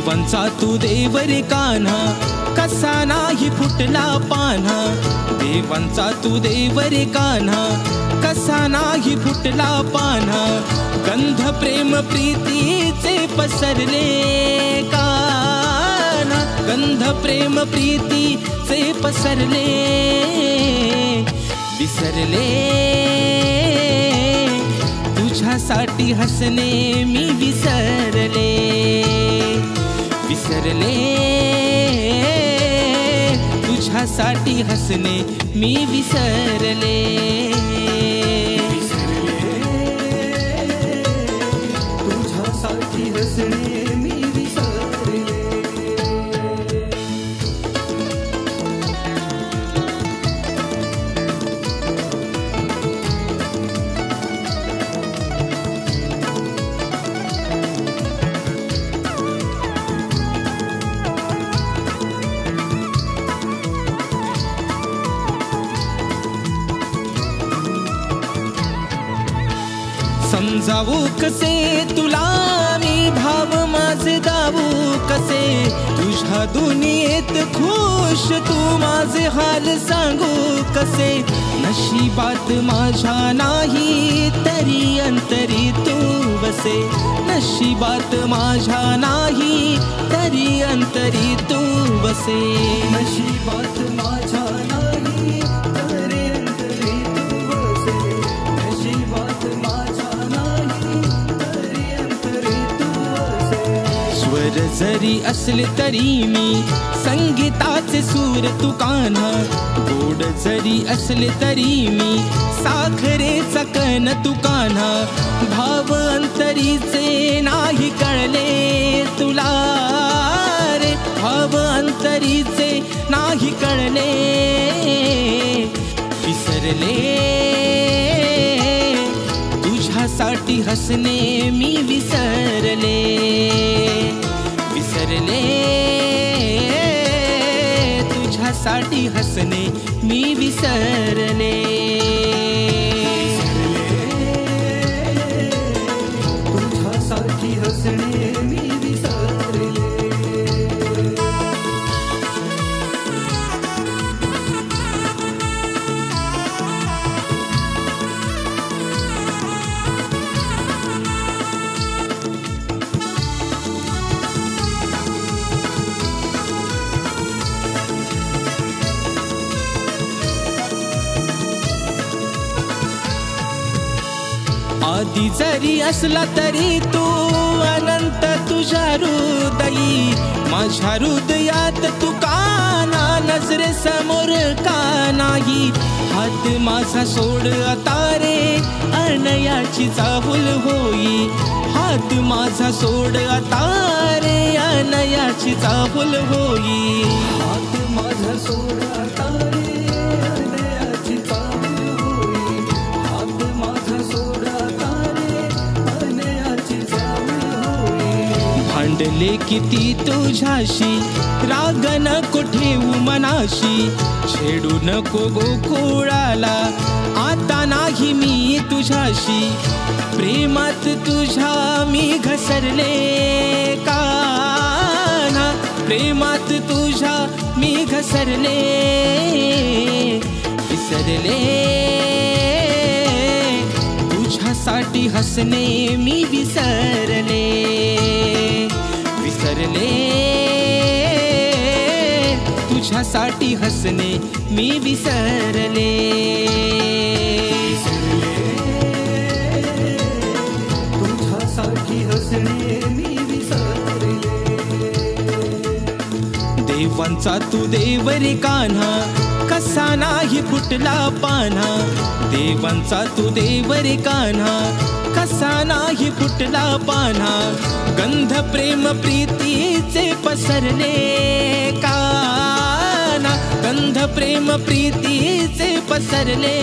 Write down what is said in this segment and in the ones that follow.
देवांचा तू देव रे कान्हा, कसा नाही फुटला पान्हा. देवांचा तू देव रे कान्हा, कसा नाही फुटला पान्हा. गंध प्रेम प्रीतीचे पसरले कान्हा, गंध प्रेम प्रीतीचे पसरले. विसरले तुझ्यासाठी हसणे मी विसरले. विसरले तुझ्यासाठी हसणे मी विसरले. तुझ्यासाठी हसणे मी विसरले. समजावू कसे तुला मी भाव माझे दावू कसे. तुझ्या दुनियेत खुश तू माझे हाल सांगू कसे. नशिबात माझ्या नाही तरी अंतरी तू बसे. नशिबात माझ्या नाही तरी अंतरी तू बसे. नशिबात माझ्या नाही तरी अंतरी तू बसे. नशिबात माझ्या स्वर जरी असले तरी मी संगीताचे सूर तू कान्हा. गोड जरी असले तरी मी साखरेचा कण तू कान्हा. भाव अंतरीचे नाही कळले तुला रे. भाव अंतरीचे नाही कळले. विसरले तुझ्यासाठी हसणे मी विसरले. विसरले तुझ्यासाठी हसणे मी विसरले. तुझ्यासाठी हसणे मी विसरले. आधी जरी असला तरी तू अनंत तुझ्या हृदयी. माझ्या हृदयात तू काना नजरे समोर का नाही. हात माझा सोड आता रे अनयाची चाहुल होई. हात माझा सोड आता रे अनयाची चाहुल होई. हात माझा सोड आता रे अनयाची चाहुल होई. हात माझा सोड आता रे अनयाची चाहुल होई. भांडले किती तुझ्याशी राग नको ठेवू मनाशी. छेडू नको गोकुळाला आता नाही मी तुझ्याशी. प्रेमात तुझ्या मी घसरले कान्हा. प्रेमात तुझ्या मी घसरले. विसरले तुझ्यासाठी हसणे मी विसरले. विसरले तुझ्यासाठी हसणे मी विसरले. तुझ्यासाठी हसणे मी विसरले. देवांचा तू देव रे कान्हा, कसा नाही फुटला पान्हा. देवांचा तू देव रे कान्हा, कसा नाही फुटला पान्हा. गंध प्रेम प्रीतीचे पसरले कान्हा. गंध प्रेम प्रीतीचे पसरले.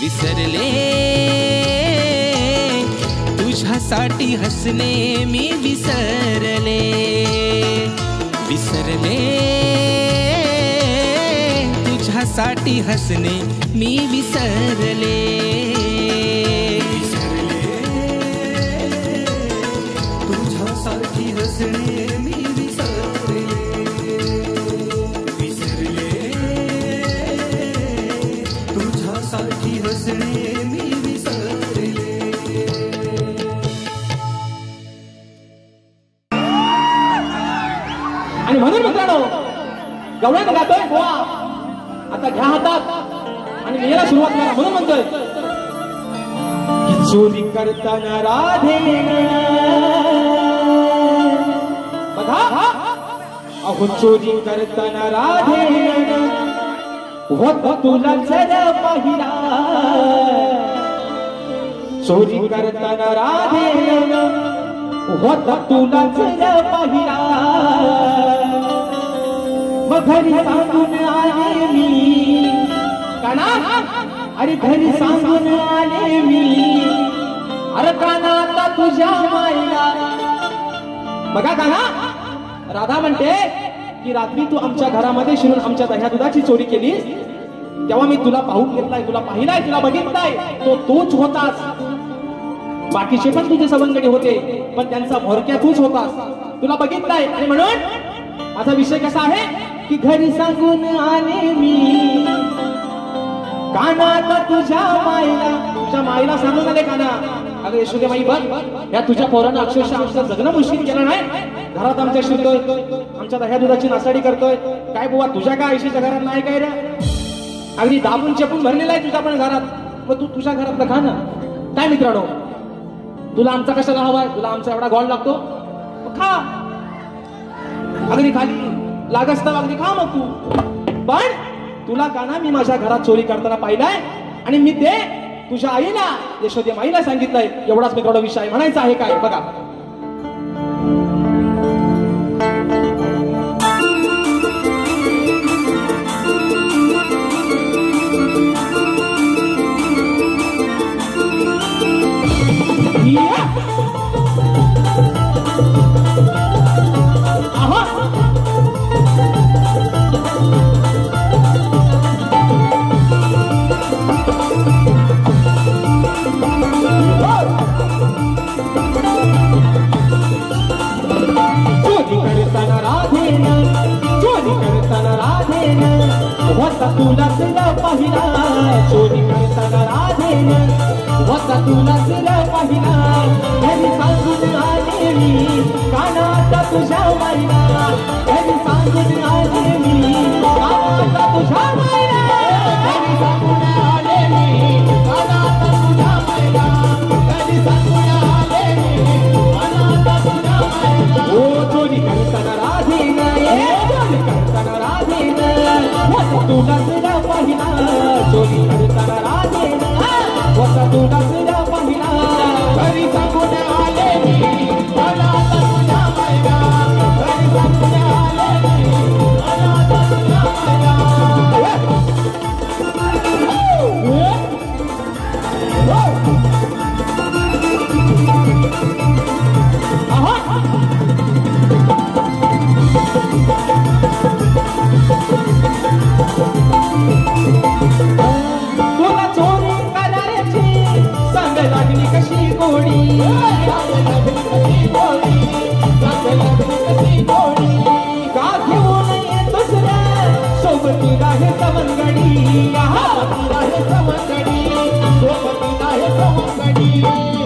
विसरले तुझ्यासाठी हसणे मी विसरले. विसरले तुझ्यासाठी हसणे मी विसरले. तुझ्यासाठी गवळण गातोय गोवा. आता घ्या हातात आणि लिहायला सुरुवात करा. म्हणून म्हणतोय चोरी करताना राधे बघा अहो चोरी करताना राधे होत तुला जर पाहिला. चोरी करताना राधे होत तुला जर पाहिला. मग घरी सांगून आले मी काना. अरे घरी सांगून आले मी. अरे काना आता तुझ्या माईला. बघा काना राधा म्हणते की रात्री तू आमच्या घरामध्ये शिरून आमच्या दह्या दुधाची चोरी केलीस. तेव्हा मी तुला पाहून घेतलाय, तुला पाहिलाय, तुला बघितलाय. तो तूच होतास. बाकीचे पण तुझे सवंगडी होते पण त्यांचा भोरक्या तूच होतास. तुला बघितलाय. आणि म्हणून माझा विषय कसा आहे की घरी सांगून आले मी काना आता तुझ्या माईला. तुझ्या माईला सांगून आले काना. अगं यशोदे माई बघ या तुझ्या पोरानं अक्षरशः आमचं जगणं मुश्किल केलं नाही. घरात आमच्या शिरतोय, आमच्या दह्या दुधाची नासाडी करतोय. काय बुवा तुझ्या काय आयशीच्या घरात नाही काय रे. अगदी दाबून चेपून भरलेला आहे तुझ्या पण घरात. मग तू तुझ्या घरातलं खा ना. काय मित्रांनो तुला आमचा कशाला हवाय. तुला आमचा एवढा गोड लागतो खा. अगदी खाली लागस तर अगदी खा मग तू. पण तुला काना मी माझ्या घरात चोरी करताना पाहिलाय आणि मी ते तुझ्या आईला यशोदे माईला सांगितलंय. एवढाच मित्रांनो विषय म्हणायचा आहे. काय बघा तुला तुला पाहिला. चोरी करताना राधेन होता तुला तुला पाहिला. घरी सांगून आले मी काना आता तुझ्या माईला. घरी सांगून आले मी काना आता तुझ्या माईला. घरी सांगून आले मी काना आता तुझ्या माईला. घरी सांगून आले मी काना आता तुझ्या माईला. ओ चोरी करताना राधेन चोरी करताना राधेन तुला तुला पाहिला. चोरी करताना राधेन होता तुला तुला पाहिला. घरी सांगून आले मी काना आता तुझ्या माईला. घरी सांगून आले मी काना आता तुझ्या माईला. तुला चोरी करायची सांग लागली कशी गोडी. का घेऊन येतोस रे सोबतीला हे सवंगडी.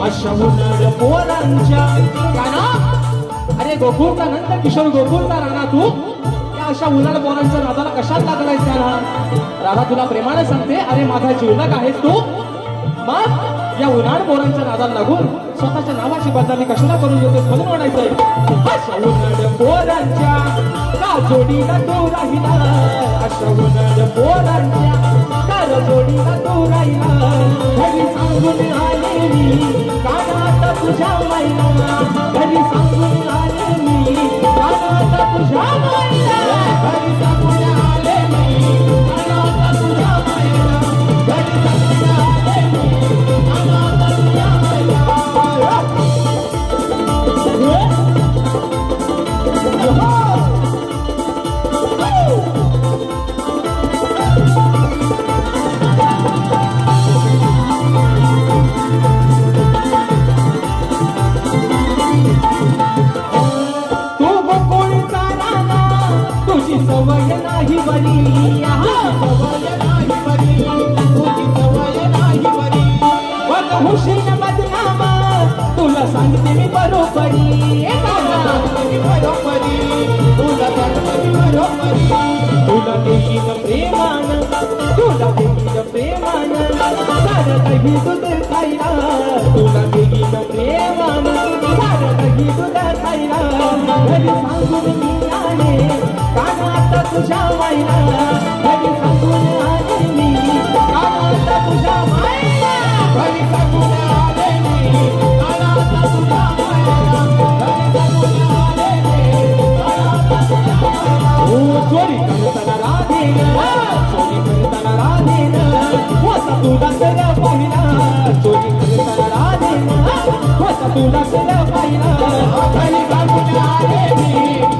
अशा उन्हाळ पोरांच्या काना. अरे गोकुळचा नंतर किशोर गोकुळचा राणा तू या अशा उन्हाळ पोरांच्या नादाला कशात लागलाय त्याला. राधा तुला प्रेमाने सांगते अरे माझा जीवलक आहेस तू. मग या उन्हाळ पोरांच्या नादाला लागून स्वतःच्या नावाची बदनामी कशाला करून घेतोस म्हणून म्हणायचंय. अशा उन्हाळ पोरांच्या का जोडीला तू राहिला. अशा उन्हाळ पोरांच्या का जोडीला तू राहिला. घरी सांगून आले मी काना आता तुझ्या माईला. घरी सांगून आले मी काना आता तुझ्या माईला. घरी सांगून आले मी काना आता तुझ्या माईला. घरी सांगून आले मी काना आता तुझ्या माईला. तू गोकुळचा राणा तुझी सवय नाही बरी. सवय नाही बरी. तुझी सवय नाही बरी. पण हुशीन बदनामा तुला सांगते मी बरोबरी. तुला सांगते मी बरोबरी. दही दूध खायला तुला बेगीन प्रेमानं सारं दही दूध खायला घरी सांगून मी आले कानात तुझ्या मायला घरी सांगून आले मी कानात तुझ्या मायला घरी सांगून आले मी कानात तुझ्या मायला घरी सांगून आले मी कानात तुझ्या मायला ओ चोरी करताना राधेन चोरी करताना राधेन वसा तुला सगळं पाहिला चोरी करताना राधेन वसा तुला सगळं पाहिला घरी सांगून आले मी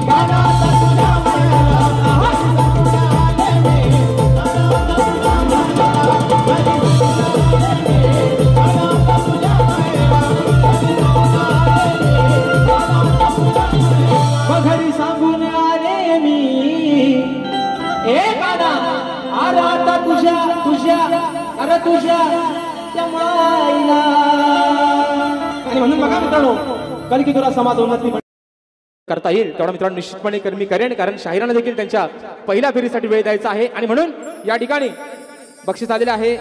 कानात तुझ्या मायला घरी सांगून आले मी कानात तुझ्या मायला घरी सांगून आले मी कानात तुझ्या मायला घरी सांगून आले मी कानात तुझ्या मायला घरी सांगून आले मी ए काना अरे आता तुझ्या अरे तुझ्या त्या माईला आणि म्हणून बघा मित्रांनो कलकी तुला समाज उन्नती करता येईल तेवढा मित्रांनो निश्चितपणे मी करेन कारण शाहिरांना देखील त्यांच्या पहिल्या फेरीसाठी वेळ द्यायचा आहे आणि म्हणून या ठिकाणी बक्षीस आलेले आहे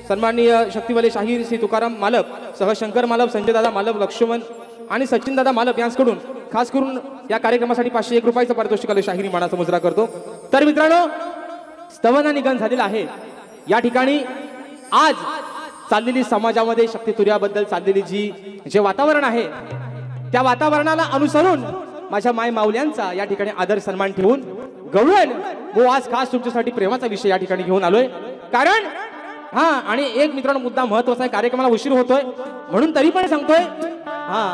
सन्माननीय शक्तिवले शाहीर श्री तुकाराम मालप सह शंकर मालप संजय दादा मालप लक्ष्मण आणि सचिन दादा मालप यांच्याकडून खास करून या कार्यक्रमासाठी 501 रुपयाचं पारितोषिक शाहिरी मानाचा मुजरा करतो। तर मित्रांनो स्तवना निगन झालेला आहे या ठिकाणी आज चाललेली समाजामध्ये शक्तितुर्याबद्दल चाललेली जे वातावरण आहे त्या वातावरणाला अनुसरून माझ्या माय माऊल्यांचा या ठिकाणी आदर सन्मान ठेवून गवळण वो आज खास तुमच्यासाठी प्रेमाचा विषय या ठिकाणी घेऊन आलोय कारण हा आणि एक मित्रांनो मुद्दा महत्त्वाचा आहे कार्यक्रमाला उशीर होतोय म्हणून तरी पण सांगतोय हा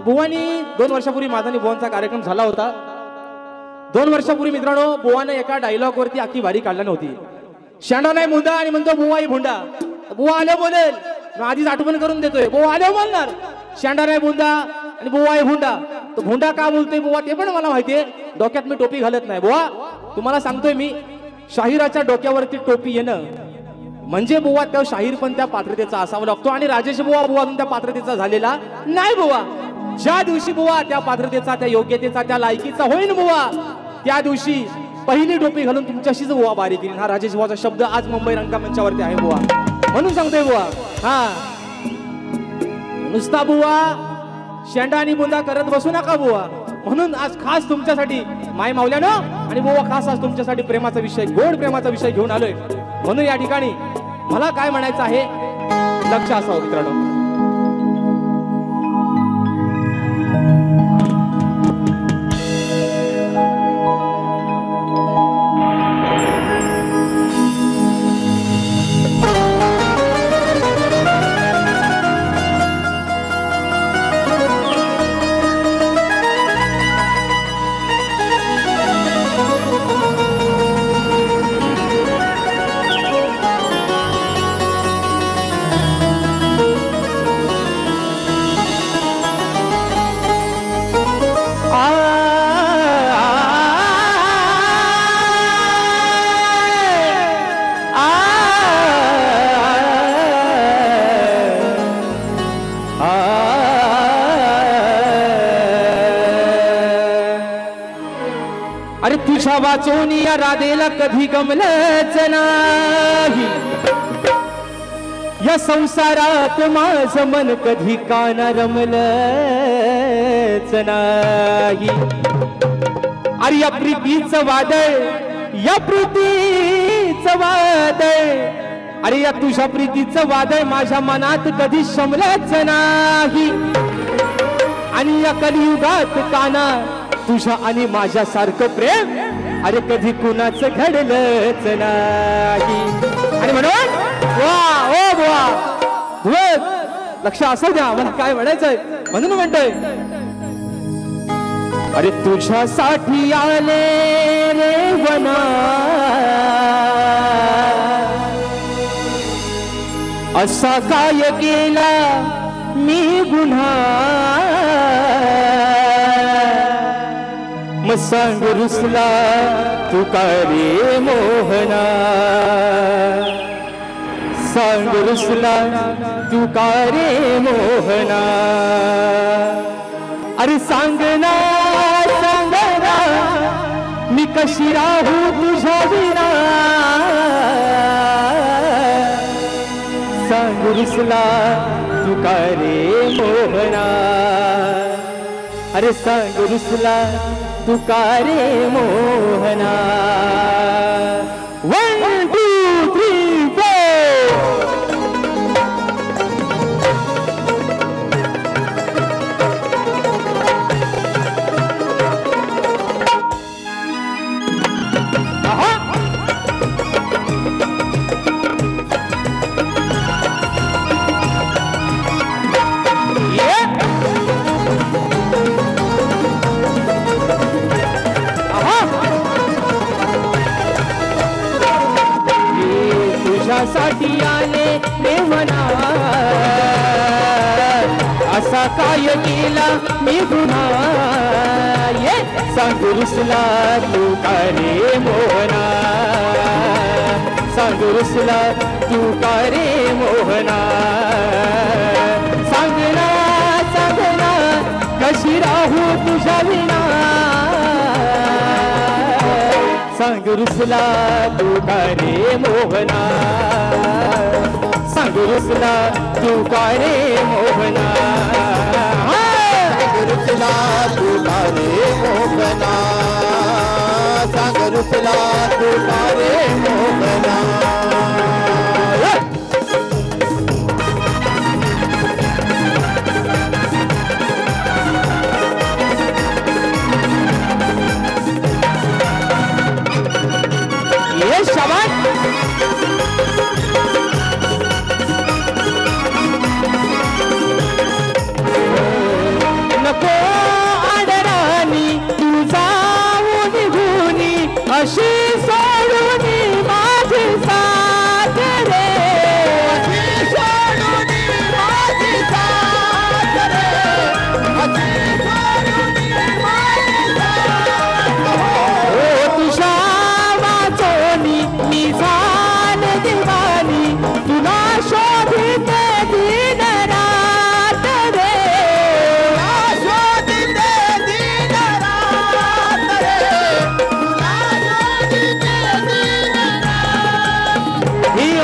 बुवानी 2 वर्षापूर्वी माझा आणि बुवांचा कार्यक्रम झाला होता 2 वर्षापूर्वी मित्रांनो बुवाने एका डायलॉग वरती आखी वारी काढली नव्हती शेंडा नाही मुंडा आणि म्हणतो बुवाई भुंडा बुवा आले बोलेल आधीच आठवण करून देतोय बुवा आले बोलणार शेंडा नाही बुंदा आणि बुवाई भुंडा तो भुंडा का बोलतोय बुवा ते पण मला माहितीये डोक्यात मी टोपी घालत नाही बुवा तुम्हाला सांगतोय मी शाहिराच्या डोक्यावरती टोपी येणं म्हणजे बुवा त्या शाहीर पण त्या पात्रतेचा असावा लागतो आणि राजेश बुवा अजून त्या पात्रतेचा झालेला नाही बुवा ज्या दिवशी बुवा त्या पात्रतेचा त्या योग्यतेचा त्या लायकीचा होईन बुवा त्या दिवशी पहिली टोपी घालून तुमच्याशीच बुवा बारी केली हा राजेश बुवाचा शब्द आज मुंबई रंगमंचावरती आहे बुवा म्हणून सांगतोय बुवा हा नुसता बुवा शेंडा आणि बुंदा करत बसू नका बुवा म्हणून आज खास तुमच्यासाठी माय माऊल्यानं आणि बुवा खास आज तुमच्यासाठी प्रेमाचा विषय गोड प्रेमाचा विषय घेऊन आलोय म्हणून या ठिकाणी मला काय म्हणायचं आहे लक्ष असावं मित्रांनो तुझ्या वाचून या राधेला कधी गमलंच नाही या संसारात माझं मन कधी काना रमलंच नाही अरे या प्रीतीचं वादळ या प्रीतीचं वादळ अरे या तुझ्या प्रीतीचं वादळ माझ्या मनात कधी शमलंच नाही आणि या कलियुगात काना तुझ्या आणि माझ्या सारखं प्रेम अरे कधी कुणाचं घडलंच नाही आणि म्हणून वा ओ वा लक्ष असू द्या मला काय म्हणायचंय म्हणून म्हणतोय अरे तुझ्यासाठी आले रे वना असा काय केला मी गुन्हा मग सांग रुसला तू का रे मोहना सांग रुसला तू का रे मोहना अरे सांगना सांगना मी कशी राहू तुझ्या विना सांग रुसला तू का रे मोहना अरे सांग रुसला तू का रे मोहना 1 2 3 साठी आले मेहना असा काय केला मी गुन्हा ये सांग रुसला तू का रे मोहना सांग रुसला तू का रे मोहना सांगना सांगना कशी राहू तुझ्या विना सांग रुसला तू का रे मोहना सांग रुसला तू का रे मोहना सांग रुसला तू का रे मोहना सांग रुसला तू का रे मोहना नको आडरानी तू जाऊ निघूनी अशी सोडून माझी साथ रे अशी सोडून माझी साथ रे अशी सोडून माझी साथ ओ तुझ्या वाचोनी मी झाले दिवानी तुला शोभिते दिन रात रे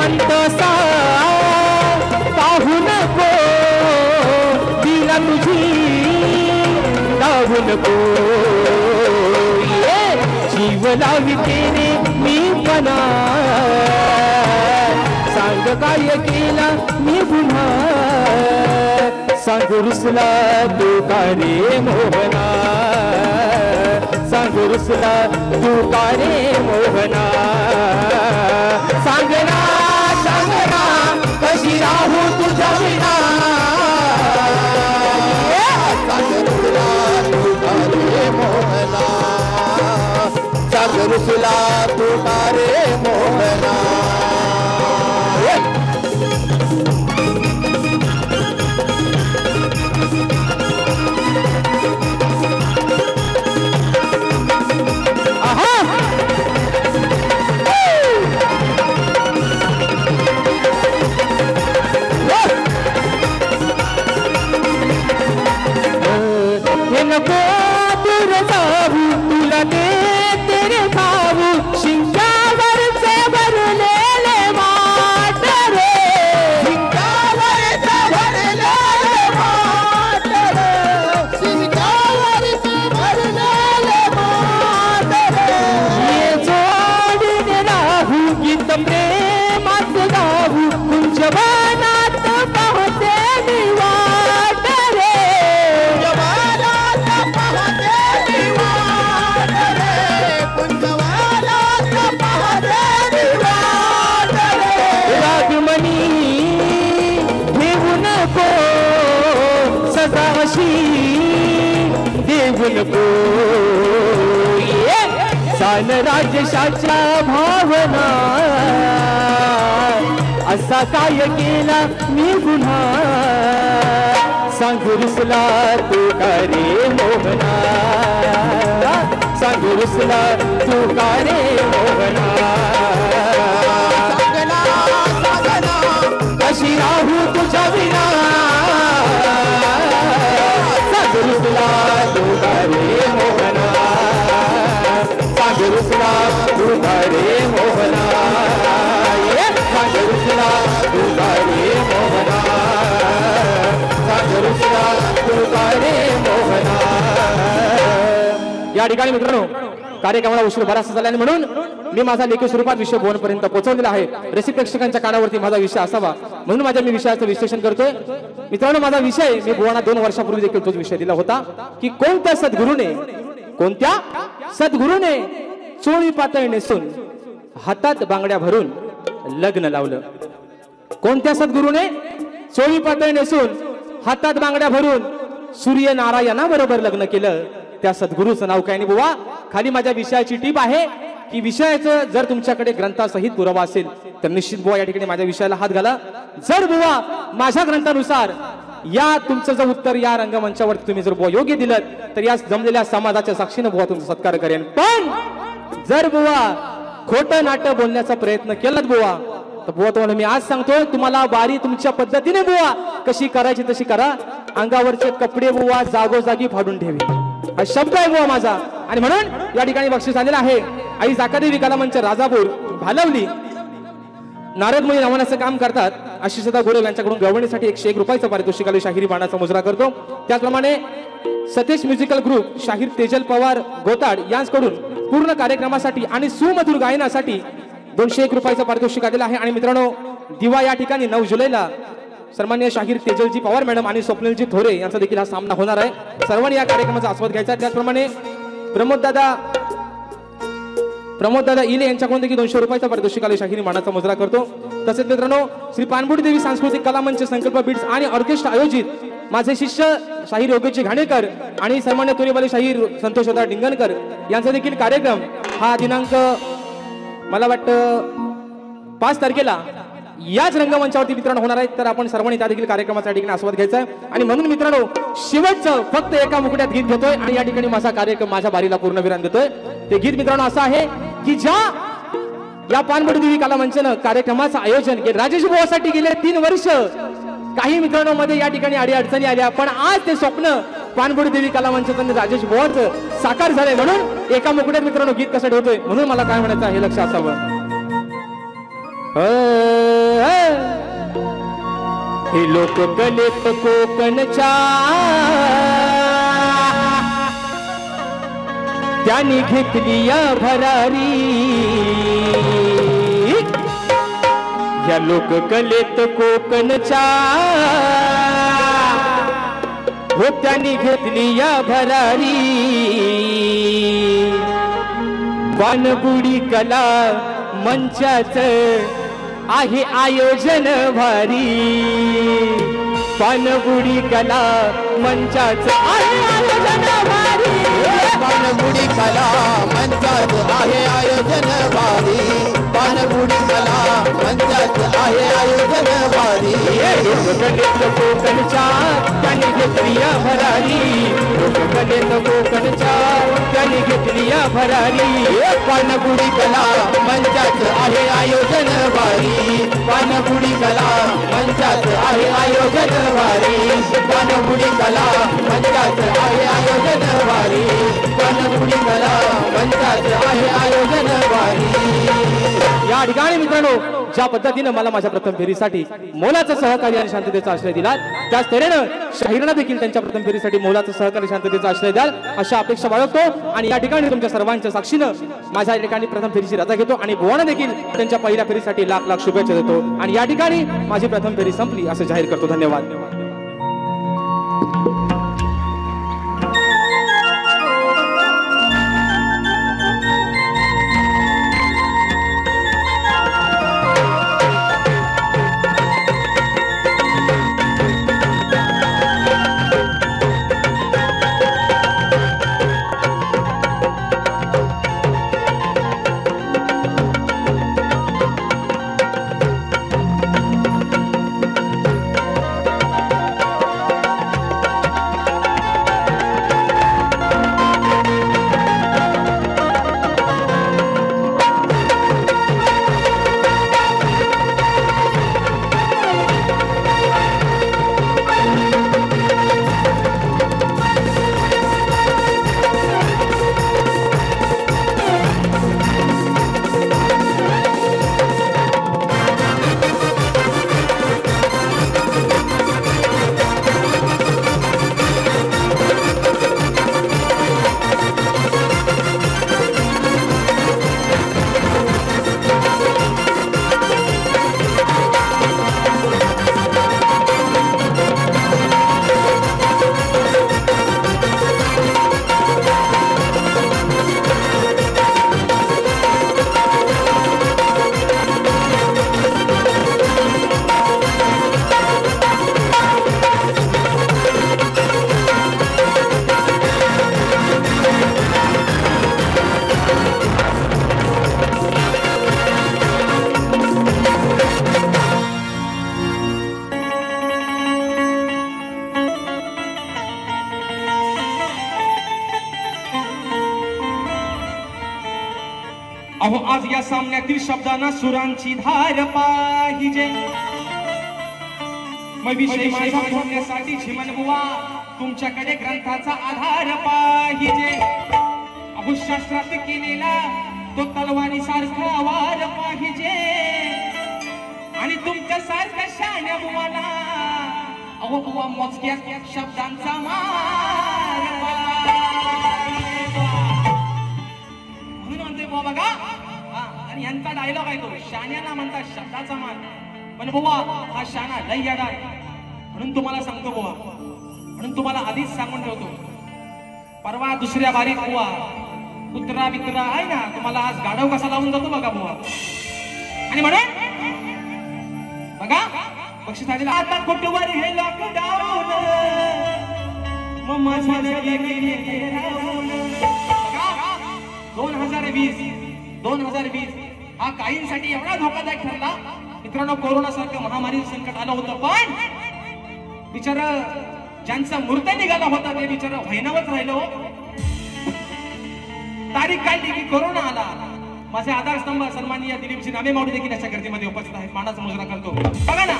अंतसा पाहू नको दिला तुझी दाहू नको ये जीव लावी तेने मी पणा सांग काय केला मी गुन्हा सांग रुसला तू का रे मोहना सांग रुसला तू का रे मोहना सांगना सांगना कशी राहू तुझ्या विना सांग रुसला तू का रे मोहना सांग रुसला तू का रे मोहना नको दूर जाऊ तुला दे तेरे खाऊ शिंगावरचे भरलेले वाट रे शिंगावरचे भरलेले वाट रे शिंगावरचे भरलेले वाट रे ये जोडून राहू गीत प्रेमात गाऊ कुंजवनात पाहते मी वाट रे देऊ नको सान राजशाच्या भावना असा काय केला मी गुन्हा सांग रुसला तू का रे मोहना सांग रुसला तू का रे मोहना सांगना सांगना कशी राहू तुझ्या विना सांग रुसला तू का रे मोहना सांग रुसला तू का रे मोहना सांग रुसला तू का रे मोहना ठिकाणी मित्रांनो कार्यक्रमाला उशीर बराच झाला आणि म्हणून मी माझा लेखी स्वरूपात विषय भुवनपर्यंत पोहोचवलेला आहे. रसिक प्रेक्षकांच्या कानावरती माझा विषय असावा म्हणून मी विषयाचं विश्लेषण करतोय. मित्रांनो माझा विषय मी भुवना 2 वर्षापूर्वी देखील तोच विषय दिला होता की कोणत्या सद्गुरूने चोळी पातळ नेसून हातात बांगड्या भरून लग्न लावलं. कोणत्या सद्गुरूने चोळी पातळ नेसून हातात बांगड्या भरून सूर्यनारायणाबरोबर लग्न केलं. त्या सद्गुरूचं नाव काय? आणि बुवा खाली माझ्या विषयाची टीप आहे की विषयाचं जर तुमच्याकडे ग्रंथासहित पुरावा असेल तर निश्चित बुवा या ठिकाणी माझ्या विषयाला हात घाला. जर बुवा माझ्या ग्रंथानुसार या तुमचं जर उत्तर या रंगमंचावरती तुम्ही जर बुवा योग्य दिलं तर या जमलेल्या समाजाच्या साक्षीने बुवा तुमचा सत्कार करेन. पण जर बुवा खोटं नाटक बोलण्याचा प्रयत्न केलात बुवा तर बुवा तुम्हाला मी आज सांगतोय तुम्हाला बारी तुमच्या पद्धतीने बुवा कशी करायची तशी करा. अंगावरचे कपडे बुवा जागोजागी फाडून ठेवी हा शब्द आहे बुवा माझा. आणि म्हणून या ठिकाणी बक्षीस आलेला आहे. आई जाकादेवी कलामंच राजापूर भालवली नारद मुनी नावाचं काम करतात. आशिषदा गुरु यांच्याकडून गवणीसाठी 101 रुपयाचं पारितोषिक आले. शाहिरी बाणाचा मुजरा करतो. त्याचप्रमाणे सतेश म्युझिकल ग्रुप शाहीर तेजल पवार गोताड यांच्याकडून पूर्ण कार्यक्रमासाठी आणि सुमधुर गायनासाठी 201 रुपयाचं पारितोषिक आलेलं आहे. आणि मित्रांनो दिवा या ठिकाणी 9 जुलैला सन्माननीय शाहीर तेजलजी पवार मॅडम आणि स्वप्नीलजी थोरे यांचा देखील हा सामना होणार आहे. सर्वांनी या कार्यक्रमाचा आस्वाद घ्यायचा. त्याचप्रमाणे प्रमोददादा इले यांच्याकडून देखील 200 रुपयाचा पारितोषिक आले. शाहिरी मानाचा मुजरा करतो. तसेच मित्रांनो श्री पानबुडी देवी सांस्कृतिक कला मंच संकल्प बीट्स आणि ऑर्केस्ट्रा आयोजित माझे शिष्य शाहीर योगेशजी घाणेकर आणि सन्मान्य तुरेवाले शाहीर संतोषदा डिंगणकर यांचा देखील कार्यक्रम हा दिनांक मला वाटतं 5 तारखेला याच रंगमंचावरती मित्रांनो होणार आहे. तर आपण सर्वांनी त्या देखील कार्यक्रमाचा ठिकाणी आस्वाद घ्यायचा आहे. आणि म्हणून मित्रांनो शेवटचं फक्त एका मुकट्यात गीत घेतोय आणि या ठिकाणी माझा कार्यक्रम माझ्या बारीला पूर्णविराम देतोय. ते गीत मित्रांनो असं आहे की ज्या या पानबुडी देवी कला मंचानं कार्यक्रमाचं आयोजन केलं राजेश बुवासाठी गेले 3 वर्ष काही मित्रांनो मध्ये या ठिकाणी अडचणी आल्या पण आज ते स्वप्न पानबुडी देवी कला मंचाचं राजेश बुवाचं साकार झालंय. म्हणून एका मुकट्यात मित्रांनो गीत कसं ठेवतोय म्हणून मला काय म्हणायचं हे लक्ष असावं. हे लोक कलेत कोकणच्या त्यांनी घेतली या भरारी. या लोक कलेत कोकणच्या हो त्यांनी घेतली या भरारी. पानबुडी कला मंचाचं आहे आयोजन भारी. पानबुडी कला मंचाचं आहे आयोजन भारी. पानबुडी कला मंचाचं आहे आयोजन भारी. पानबुडी कला मंचाचं आहे आयोजन भारी. लोककलेत कोकणच्या त्यांनी घेतली या भरारी. लोककलेत कोकणच्या त्यांनी घेतली या भरारी. पानबुडी कला मंचाचं आहे आयोजन भारी. पानबुडी कला मंचाचं आहे आयोजन भारी. पानबुडी कला मंचाचं आहे आयोजन भारी. पानबुडी कला मंचाचं आहे आयोजन भारी. या ठिकाणी मित्रांनो ज्या पद्धतीने मला माझ्या प्रथम फेरीसाठी मोलाचं सहकार्य आणि शांततेचा आश्रय दिला त्याच तऱ्हेनं शाहीरांना देखील त्यांच्या प्रथम फेरीसाठी मोलाचं सहकार्य शांततेचा आश्रय द्याल अशा अपेक्षा बाळगतो. आणि या ठिकाणी तुमच्या सर्वांच्या साक्षीनं माझ्या या ठिकाणी प्रथम फेरीची रजा घेतो आणि बुवाना देखील त्यांच्या पहिल्या फेरीसाठी लाख लाख शुभेच्छा देतो. आणि या ठिकाणी माझी प्रथम फेरी संपली असं जाहीर करतो. धन्यवाद. आज या सामन्यातील शब्दांना सुरांची धार पाहिजे. मग विषय माझा बोलण्यासाठी चिमण बुवा तुमच्याकडे ग्रंथाचा आधार पाहिजे. अहो शास्त्रात केलेला तो तलवारी सारखा वार पाहिजे आणि तुमच्या सारख्या शाण्या बुवाला अहो बुवा मोजक्या शब्दांचा मार म्हणून म्हणते बुवा बघा. आणि यांचा डायलॉग आहे तो शाण्याला म्हणतात शब्दाचा मान. पण बुवा हा शाणा लय येणार म्हणून तुम्हाला सांगतो बुवा. म्हणून तुम्हाला आधीच सांगून ठेवतो परवा दुसऱ्या बारीत बुवा कुत्रा बित्रा आहे ना तुम्हाला आज गाढव कसा लावून जातो बघा बुवा. आणि म्हणून बघा बक्षीस आलेला आता कुठवर हे लॉकडाऊन मग माझं 2020 हा काहींसाठी एवढा धोकादायक ठरला मित्रांनो. कोरोना सारखं महामारी संकट आलं होतं पण बिचार ज्यांचा मूर्त निघाला होता ते बिचार व्हायनावच राहिलो. तारीख काढली की कोरोना आला. माझे आधारस्तंभ सन्माननीय दिलीपजी नामे मावडी देखील याच्या गर्दीमध्ये उपस्थित आहेत. मानाचा मुजरा करतो. बघा ना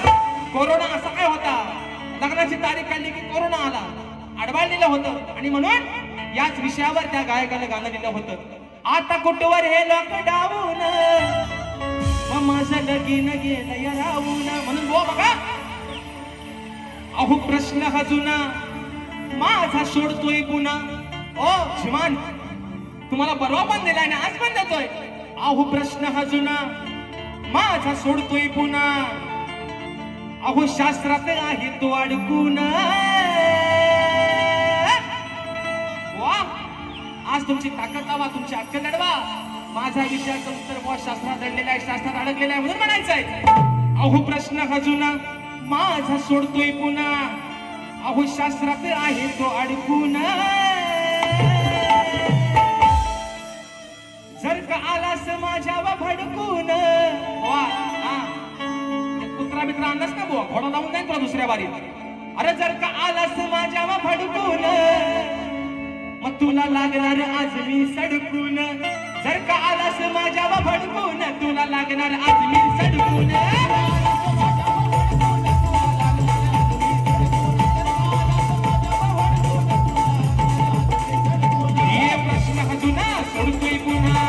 कोरोना असा काय होता लग्नाची तारीख काढली की कोरोना आला अडवाळलेलं होतं. आणि म्हणून याच विषयावर त्या गायकाला गाणं दिलं होतं आता कुठवर हे लॉकडाऊन मग माझं लगीन गेलं राहून. म्हणून बुवा बघा अहो प्रश्न हा जुना माझा सोडतोय पुन्हा. ओ श्रीमान तुम्हाला परवा पण दिलाय ना आज पण देतोय. अहो प्रश्न हा जुना माझा सोडतोय पुन्हा अहो शास्त्रात आहे तो अडकून. वा आज तुमची ताकद लावा तुमची अक्कल लढवा. माझा विषयाचं उत्तर बुवा शास्त्रात दडलेला आहे शास्त्रात अडकलेला आहे म्हणून म्हणायचंय. अहो प्रश्न हा जुना माझा सोडतोय पुन्हा अहो शास्त्रात आहे तो अडकून. जर का आलास माझ्यावर भडकून वा कुत्रा मित्र आणलास का बुवा घोडा लावून जाईल तुला दुसऱ्या बारीत. अरे जर का आलास माझ्यावर भडकून मग तुला लागणार आज मी सडकून. जर का आलास माझ्यावर भडकून तुला लागणार आज मी सडकून. ये प्रश्न हा जुना सोडतोय पुन्हा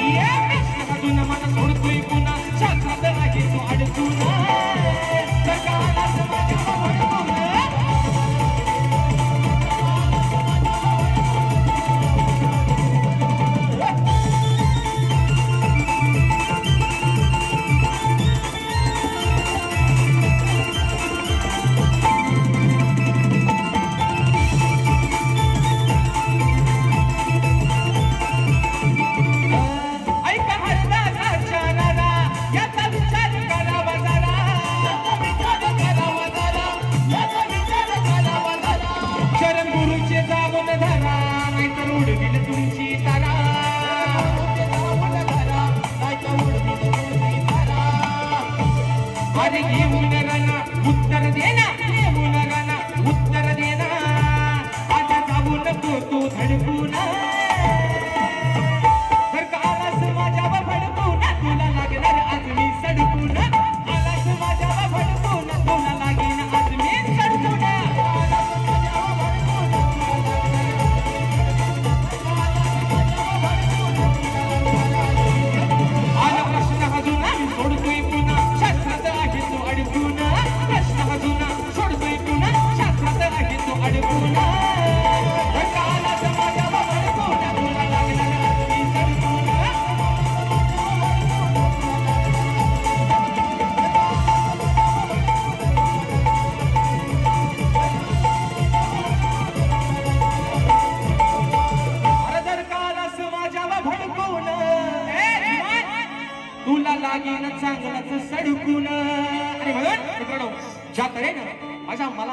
ये प्रश्न हा जुना मला सोडतोय पुन्हा शास्त्रात आहे तो अडकून. जर का आलास माझ्यावर भडकून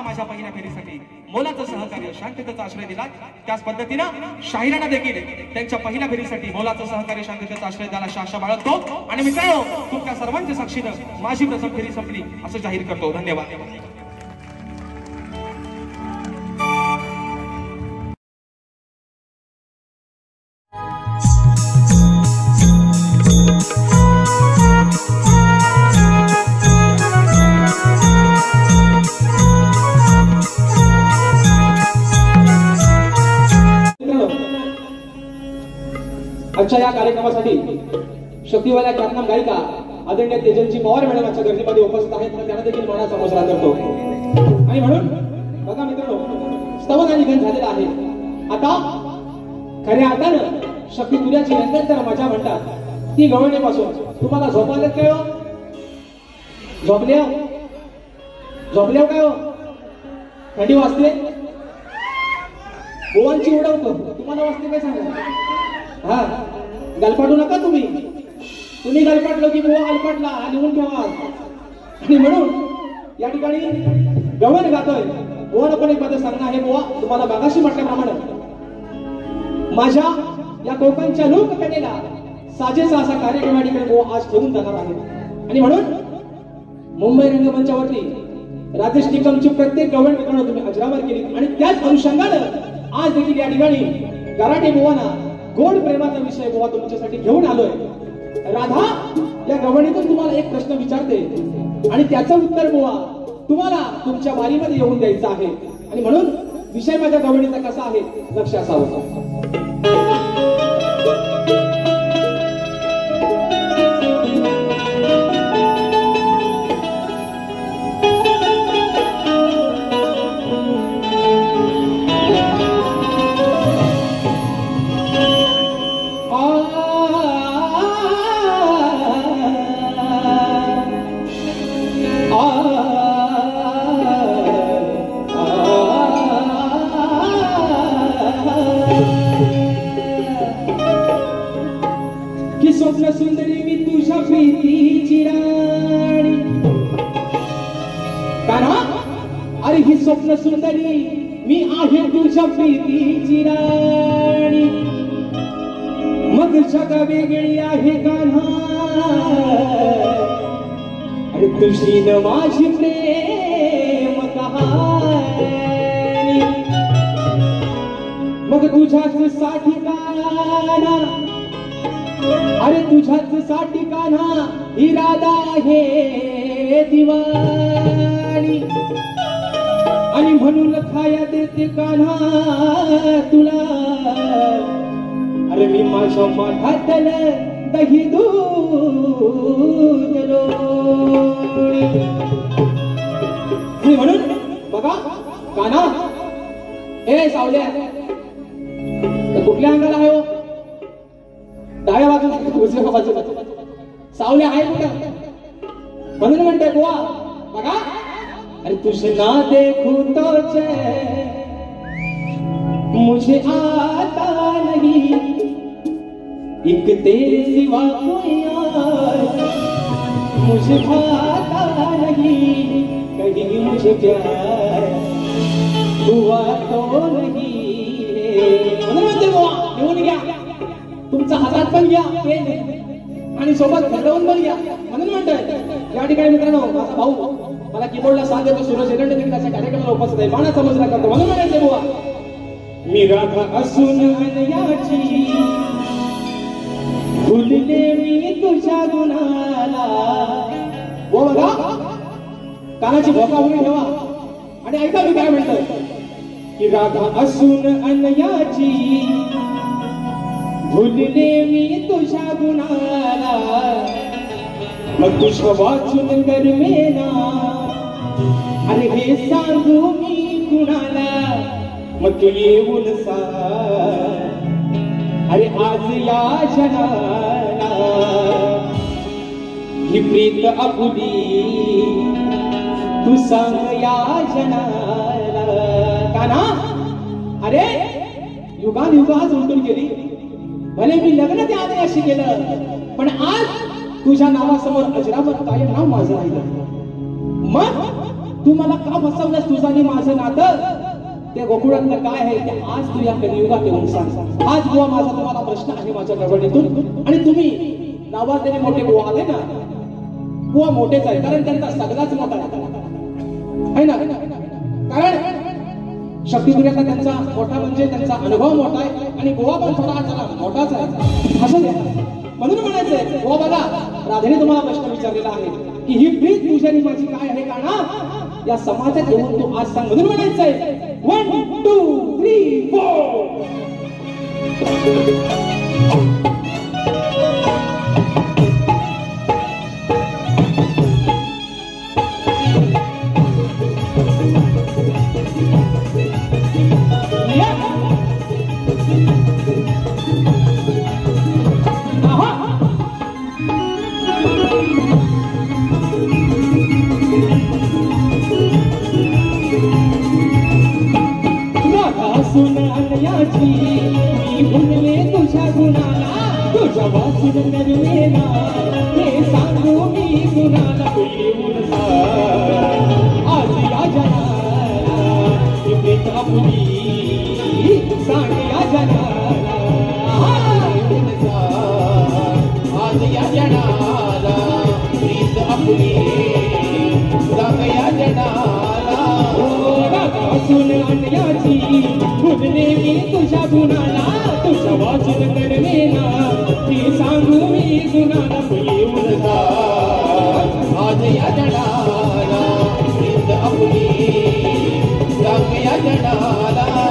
माझ्या पहिल्या फेरीसाठी मोलाचं सहकार्य शांततेचा आश्रय दिला. त्याच पद्धतीनं शाहिरांना देखील त्यांच्या पहिल्या फेरीसाठी मोलाचं सहकार्य शांततेचा आश्रय द्यायला आशा बाळगतो. आणि मित्रांनो तुमच्या सर्वांच्या साक्षीनं माझी प्रथम फेरी संपली असं जाहीर करतो. धन्यवाद. या कार्यक्रमासाठी शक्तिवाल्या ख्यातनाम गायिका आदरणीय तेजलजी पवार मॅडम आमच्या गर्दीमध्ये उपस्थित आहेत. त्यांना देखील मानाचा मुजरा करतो. आणि म्हणून बघा मित्रांनो, स्तवन आणि गण झालेला आहे. आता खऱ्या अर्थानं शक्ती तुऱ्याची रंगत मजा म्हणतात ती गवळणीपासून. तुम्हाला झोपायला काय हो? झोपले काय हो? थंडी वाजते, गोवांची उडवतो. तुम्हाला वाजते काय सांगा? हा, गलपाटू नका तुम्ही गलपाटलो की गोवा गलपाटला लिहून ठेवा. आणि म्हणून या ठिकाणी गवळण गातोय. गोवानं पण एक पद सांगणं आहे. गोवा तुम्हाला मागाशी म्हटल्याप्रमाणे माझ्या या कोकणच्या लोककलेला साजेसा असा कार्यक्रम या ठिकाणी गोवा आज ठेवून जाणार आहे. आणि म्हणून मुंबई रंगमंचावरती राजेश निकमची प्रत्येक गवळण मित्रांनो तुम्ही अजरामर केली. आणि त्याच अनुषंगानं आज देखील या ठिकाणी गराटे गोवाना गोड प्रेमाचा विषय गोवा तुमच्यासाठी घेऊन आलोय. राधा या गवळणीतून तुम्हाला एक प्रश्न विचारते आणि त्याचं उत्तर गोवा तुम्हाला तुमच्या वारीमध्ये येऊन द्यायचं आहे. आणि म्हणून विषय माझ्या गवळणीचा कसा आहे लक्ष असावं. सुंदरी मी तुझ्या प्रीतीची राणी. काना अरे ही स्वप्न सुंदरी मी आहे तुझ्या प्रीतीची राणी. मग जगा वेगळी आहे कान्हा, अरे तुझी न माझी प्रेम कहाणी. मग तुझ्याच साठी काना, अरे तुझ्याच साठी कान्हा ही राधा आहे दिवाणी. आणि म्हणून खाया देते कान्हा तुला, अरे मी माझ्या माठातलं दही दूध लोणी. म्हणून बघा कान्हा ए सावल्या कुठल्या अंगाला आहे हो? डाव्या बाजूला उजव्या बाजूला सावल्या आहे कुठं? म्हणून म्हणते गोवा बघा, अरे तुझे ना देखू तो मुझे आता नहीं, एक तेरे सिवा कोई और मुझे भाता नहीं. कहीं मुझे प्यार हुआ तो नहीं. म्हणून म्हणते गोवा घेऊन घ्या तुमचा हातात पण घ्या आणि सोबत घडवून पण घ्या. म्हणून म्हणतोय या ठिकाणी मित्रांनो माझा भाऊ मला कीबोर्डला साथ देतो. सूरज एरंडे देखील अशा कार्यक्रमाला उपस्थित आहे. मानाचा मुजरा करतो. म्हणून म्हणायचे बुवा मी राधा असून अनयाची, भुलले मी तुझ्या गुणाला. हो बघा कानाची भोका उडी ठेवा आणि ऐका मी काय म्हणतोय की राधा असून अनयाची, भुलले मी तुझ्या गुणाला. मग तुझ्या वाचून गरमेना, अरे हे सांगू मी कुणाला. मग तू येऊन सांग अरे आज या जनाला, ही प्रीत आपुली तू सांग या जनाला. काना अरे युगान युगात उलटून गेली. भले मी लग्न त्या आधी अशी केलं, पण आज तुझ्या नावासमोर अजरामर कायम नाव माझं राहिलं. मग तू मला का फसवलंस? तुझं आणि माझं नातं त्या गोकुळातलं काय आहे ते आज तू या कलियुगात येऊन सांग. आज गोवा माझा तुम्हाला प्रश्न आहे माझ्या गवळणीतून. आणि तुम्ही नावाजलेले मोठे गोवा आले ना, गोवा मोठेच आहे कारण त्यांचा सगळाच मोठा आहे ना. कारण शक्तिपुऱ्याचा त्यांचा मोठा म्हणजे त्यांचा अनुभव मोठा आहे आणि गोवा पण थोडा चला मोठाच आहे असं द्या. म्हणून म्हणायचंय गोवा बघा राधेने तुम्हाला प्रश्न विचारलेला आहे की ही प्रीत तुझ्या आणि माझी काय आहे का ना, या समाजात येऊन तू आज सांग. म्हणून म्हणायचंय 1 2 3 4. तुझा वाचून नरवेना हे सांगू मी कुणाला येऊन आज या जनाला प्रीत आपली सांग या जनाला आज या जनाला प्रीत आपली सांग या जनाला वाचून आणण्याची खुदने मी तुझ्या गुणाला तुझ्या वाचून नरवेना हे सांगू मी कुणाला येऊन आज या जनाला प्रीत आपली सांग या जनाला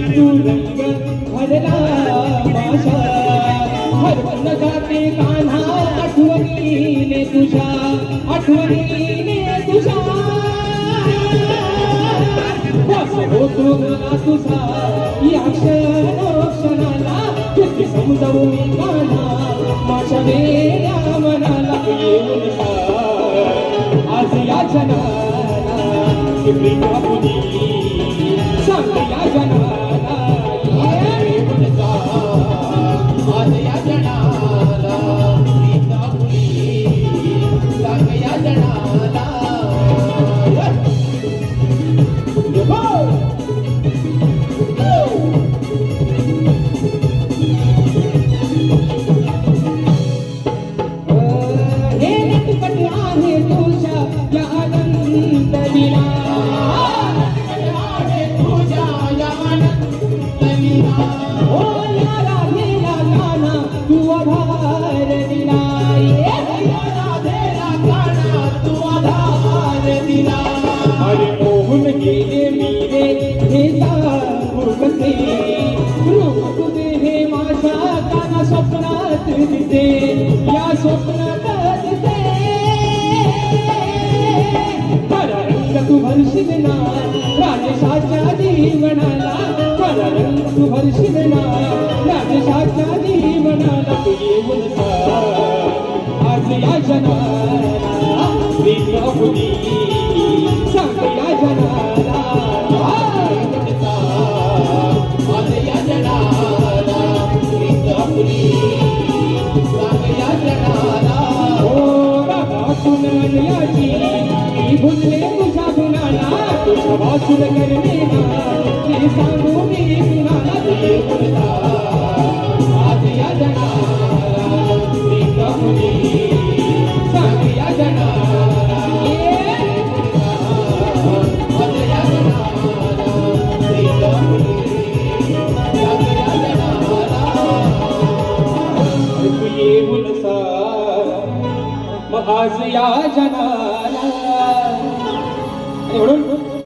तू रंग भरला माझा हरवून जाते कान्हा आठवणीने तुझ्या वास होतो मला तुझा या क्षणाला किती समजावू मी कान्हा माझ्या वेड्या मनाला येऊन आज या जनाला प्रीत आपली सांग या जनाला आज या जनाला प्रीत आपली सांग या जनाला हे नटपट आहे तुझ्या या अनंत लीला अरे मोहन गेले मीरे हे सांगू कसे रूप तुझे हे माझ्या काना स्वप्नात दिसे या स्वप्नात दिसे खरा रंग तू भरशील ना राजेशाच्या जीवनाला खरा रंग तू भरशील ना राजेशाच्या जीवनाला तू येऊन आज या जनाला प्रीत आपली सांग या जनाला आज या जनाला प्रीत आपली सांग या जनाला ओ बाबा सुनायाची मी भुलले तुझ्या गुणाला तुझ्या वाचून करवेना हे सांगू मी कुणाला आज या जनाला प्रीत आपली सांग या जनाला आज या जनाला प्रीत आपली सांग या जनाला तू येऊन मग आज या जनाला म्हणून